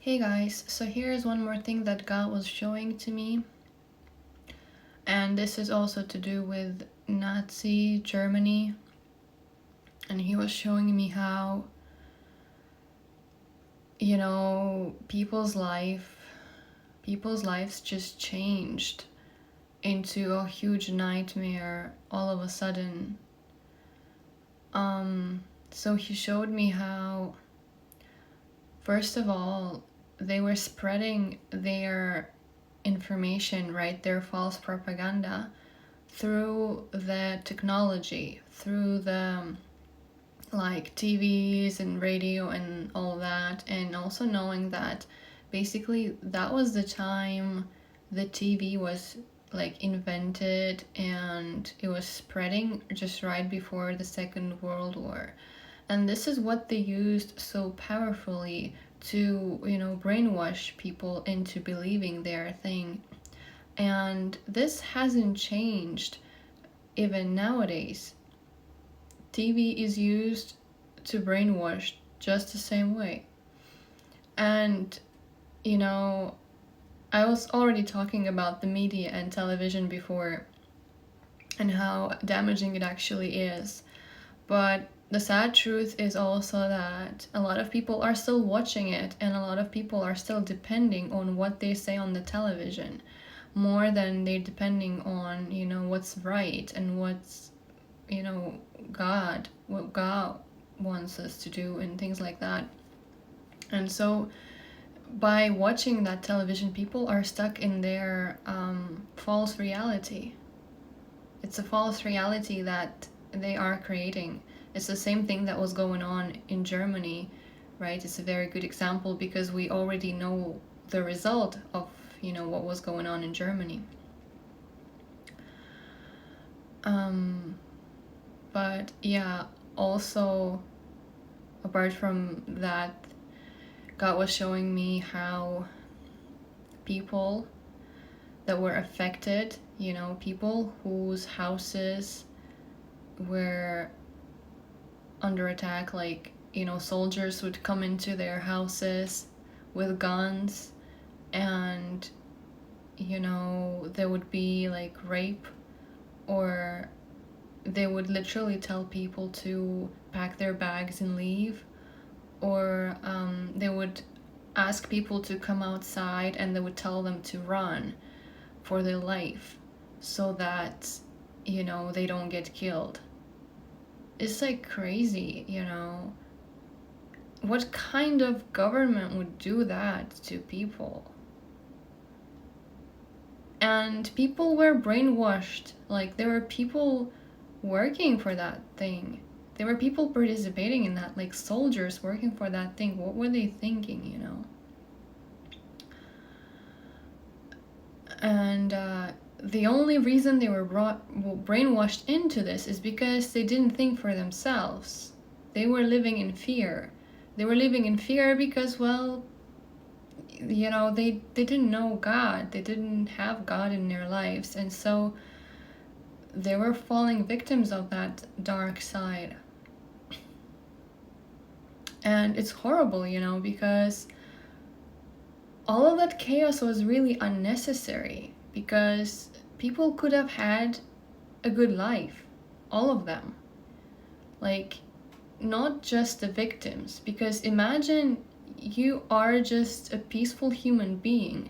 Hey guys, so here's one more thing that God was showing to me, and this is also to do with Nazi Germany. And he was showing me how, people's lives just changed into a huge nightmare all of a sudden. So he showed me how, first of all, they were spreading their information, right, their false propaganda through the technology, through the like TVs and radio and all that, and also knowing that basically that was the time the TV was like invented, and it was spreading just right before the Second World War. And this is what they used so powerfully to, brainwash people into believing their thing. And this hasn't changed even nowadays. TV is used to brainwash just the same way. And, I was already talking about the media and television before and how damaging it actually is. But the sad truth is also that a lot of people are still watching it, and a lot of people are still depending on what they say on the television more than they're depending on, what's right and what's, what God wants us to do and things like that. And so by watching that television, people are stuck in their false reality. It's a false reality that they are creating. It's the same thing that was going on in Germany, right? It's a very good example because we already know the result of, what was going on in Germany. But yeah, also apart from that, God was showing me how people that were affected, people whose houses were under attack, like, soldiers would come into their houses with guns, and, there would be like rape, or they would literally tell people to pack their bags and leave, or they would ask people to come outside and they would tell them to run for their life so that, they don't get killed. It's like crazy, What kind of government would do that to people? And people were brainwashed. Like, there were people working for that thing. There were people participating in that, like soldiers working for that thing. What were they thinking, And the only reason they were brainwashed into this is because they didn't think for themselves. They were living in fear. They were living in fear because, well, they didn't know God. They didn't have God in their lives. And so they were falling victims of that dark side. And it's horrible, because all of that chaos was really unnecessary, because people could have had a good life, all of them. Like, not just the victims, because imagine you are just a peaceful human being.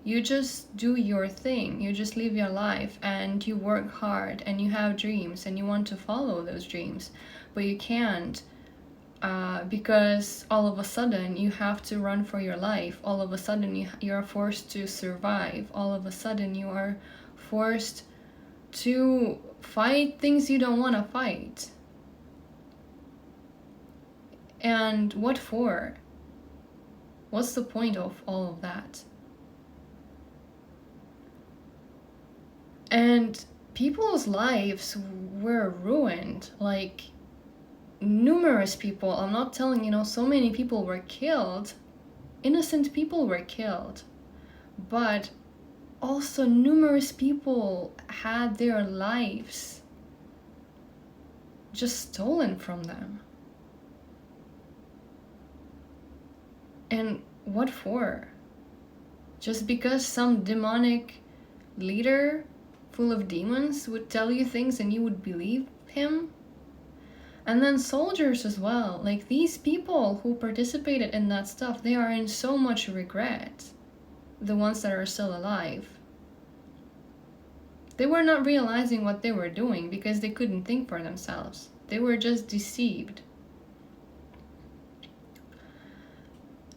You just do your thing, you just live your life, and you work hard, and you have dreams, and you want to follow those dreams, but you can't. Because all of a sudden you have to run for your life. All of a sudden you are forced to survive. All of a sudden you are forced to fight things you don't want to fight. And what for? What's the point of all of that? And people's lives were ruined. Like, numerous people, I'm not telling, so many people were killed. Innocent people were killed. But also numerous people had their lives just stolen from them. And What for? Just because some demonic leader full of demons would tell you things and you would believe him? And then soldiers as well. Like, these people who participated in that stuff, they are in so much regret. The ones that are still alive. They were not realizing what they were doing because they couldn't think for themselves. They were just deceived.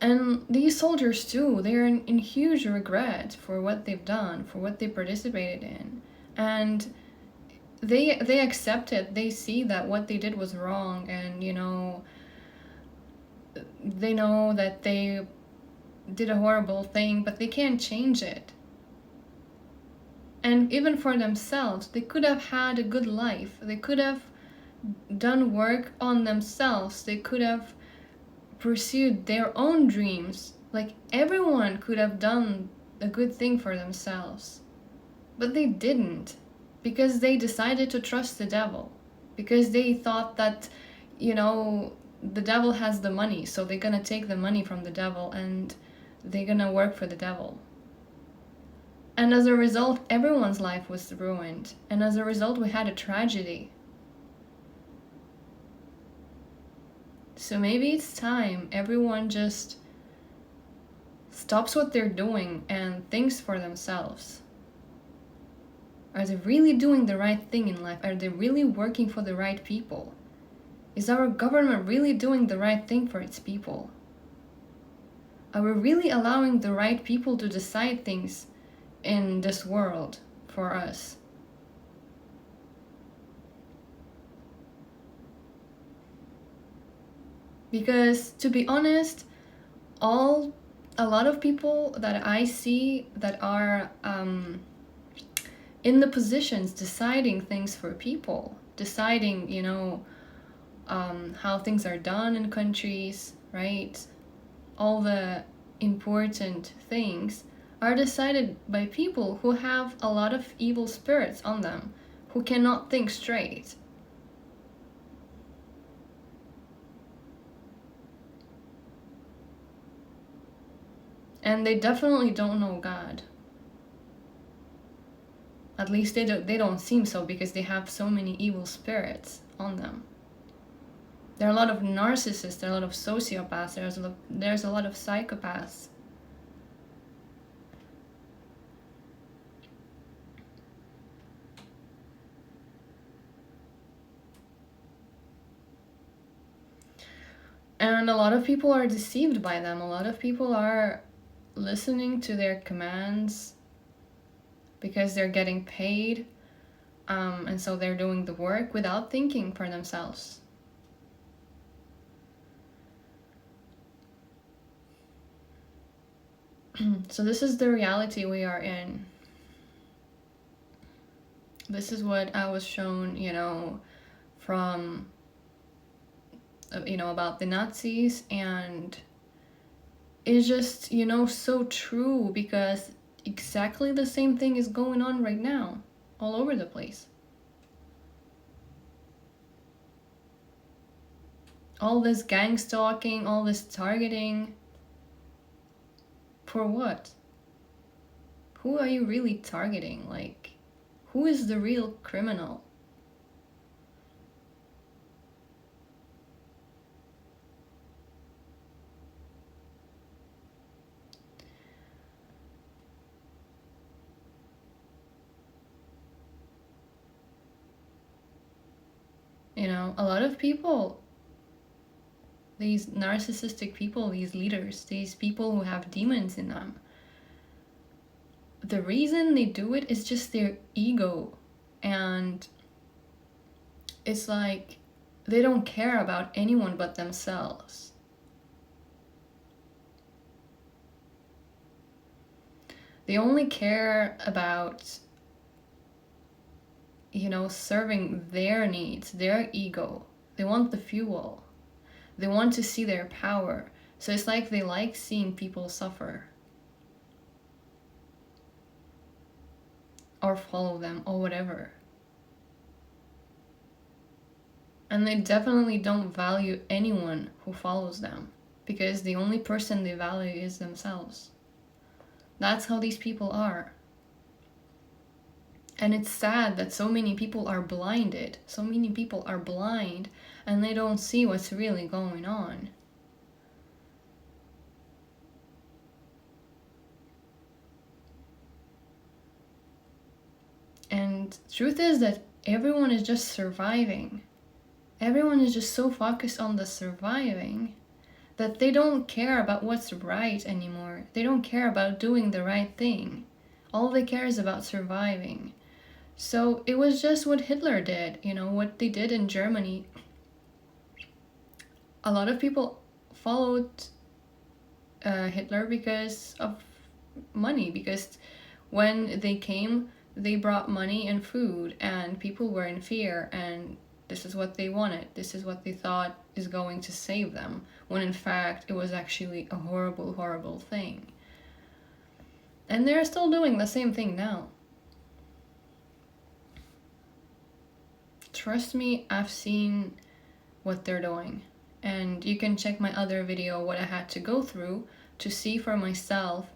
And these soldiers too, they're in huge regret for what they've done, for what they participated in. And they accept it. They see that what they did was wrong, and they know that they did a horrible thing, but they can't change it. And even for themselves, they could have had a good life. They could have done work on themselves. They could have pursued their own dreams. Like, everyone could have done a good thing for themselves. But they didn't, because they decided to trust the devil. Because they thought that, the devil has the money, so they're gonna take the money from the devil and they're gonna work for the devil. And as a result, everyone's life was ruined. And as a result, we had a tragedy. So maybe it's time everyone just stops what they're doing and thinks for themselves. Are they really doing the right thing in life? Are they really working for the right people? Is our government really doing the right thing for its people? Are we really allowing the right people to decide things in this world for us? Because, to be honest, a lot of people that I see that are in the positions deciding things for people, deciding, how things are done in countries, right? All the important things are decided by people who have a lot of evil spirits on them, who cannot think straight. And they definitely don't know God. At least they don't seem so, because they have so many evil spirits on them. There are a lot of narcissists, there are a lot of sociopaths, there's a lot of psychopaths. And a lot of people are deceived by them. A lot of people are listening to their commands because they're getting paid, and so they're doing the work without thinking for themselves. So this is the reality we are in. This is what I was shown, from, about the Nazis, and it's just, so true, because exactly the same thing is going on right now, all over the place. All this gang stalking, all this targeting. For what? Who are you really targeting? Like, who is the real criminal? A lot of people, these narcissistic people, these leaders, these people who have demons in them, the reason they do it is just their ego. And it's like they don't care about anyone but themselves. They only care about, serving their needs, their ego. They want the fuel. They want to see their power. So it's like they like seeing people suffer. Or follow them, or whatever. And they definitely don't value anyone who follows them, because the only person they value is themselves. That's how these people are. And it's sad that so many people are blinded. So many people are blind and they don't see what's really going on. And truth is that everyone is just surviving. Everyone is just so focused on the surviving that they don't care about what's right anymore. They don't care about doing the right thing. All they care is about surviving. So it was just what Hitler did, what they did in Germany. A lot of people followed Hitler because of money, because when they came, they brought money and food, and people were in fear, and this is what they wanted. This is what they thought is going to save them, when in fact it was actually a horrible, horrible thing. And they're still doing the same thing now. Trust me, I've seen what they're doing. And you can check my other video, what I had to go through, to see for myself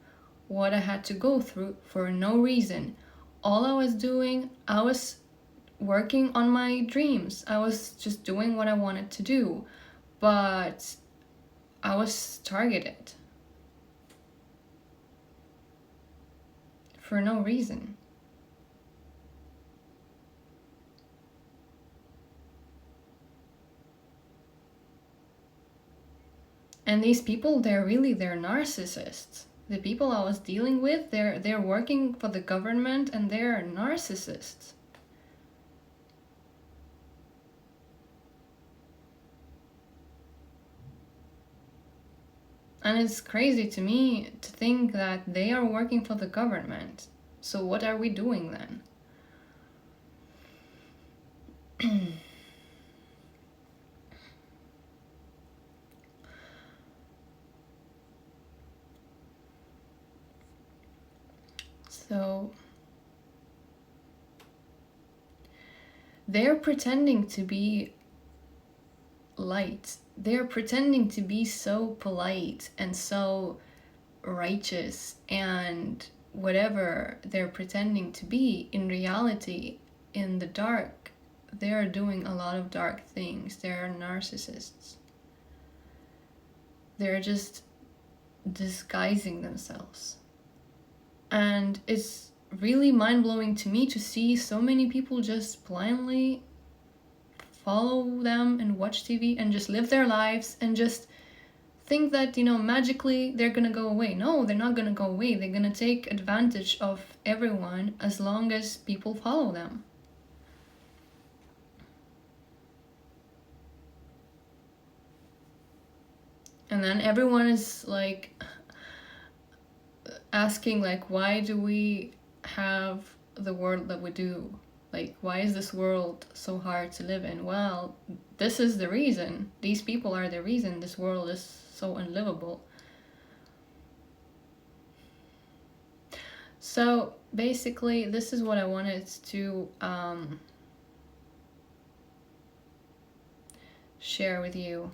what I had to go through for no reason. All I was doing, I was working on my dreams. I was just doing what I wanted to do. But I was targeted. For no reason. And these people, they're narcissists. The people I was dealing with, they're working for the government and they're narcissists. And it's crazy to me to think that they are working for the government. So what are we doing then? So they're pretending to be light. They're pretending to be so polite and so righteous and whatever they're pretending to be. In reality, in the dark, they're doing a lot of dark things. They're narcissists. They're just disguising themselves. And it's really mind-blowing to me to see so many people just blindly follow them and watch TV and just live their lives and just think that, magically they're gonna go away. No, they're not gonna go away. They're gonna take advantage of everyone as long as people follow them. And then everyone is like asking, like, why do we have the world that we do? Like, why is this world so hard to live in? Well, this is the reason. These people are the reason this world is so unlivable. So basically, this is what I wanted to share with you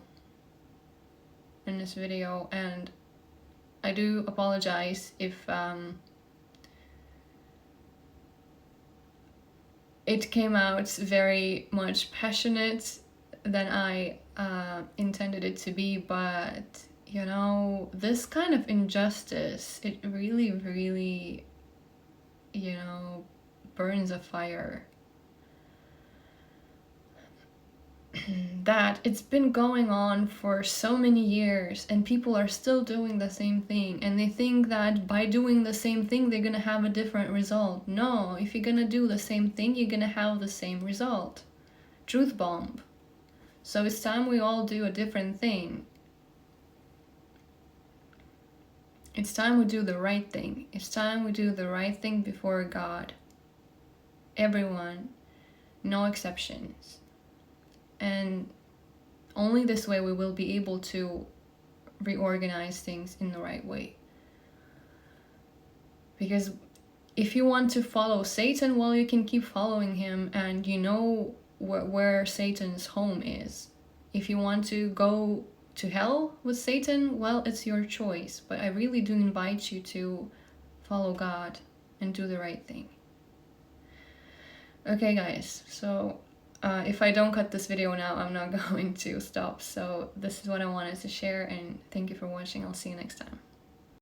in this video. And I do apologize if it came out very much passionate than I intended it to be, but this kind of injustice, it really, really, burns a fire. That it's been going on for so many years and people are still doing the same thing, and they think that by doing the same thing they're gonna have a different result. No, if you're gonna do the same thing, you're gonna have the same result. Truth bomb. So it's time we all do a different thing. It's time we do the right thing. It's time we do the right thing before God. Everyone, no exceptions. And only this way we will be able to reorganize things in the right way. Because if you want to follow Satan, well, you can keep following him, and where Satan's home is. If you want to go to hell with Satan, well, it's your choice. But I really do invite you to follow God and do the right thing. Okay, guys, so if I don't cut this video now, I'm not going to stop. So this is what I wanted to share, and thank you for watching. I'll see you next time.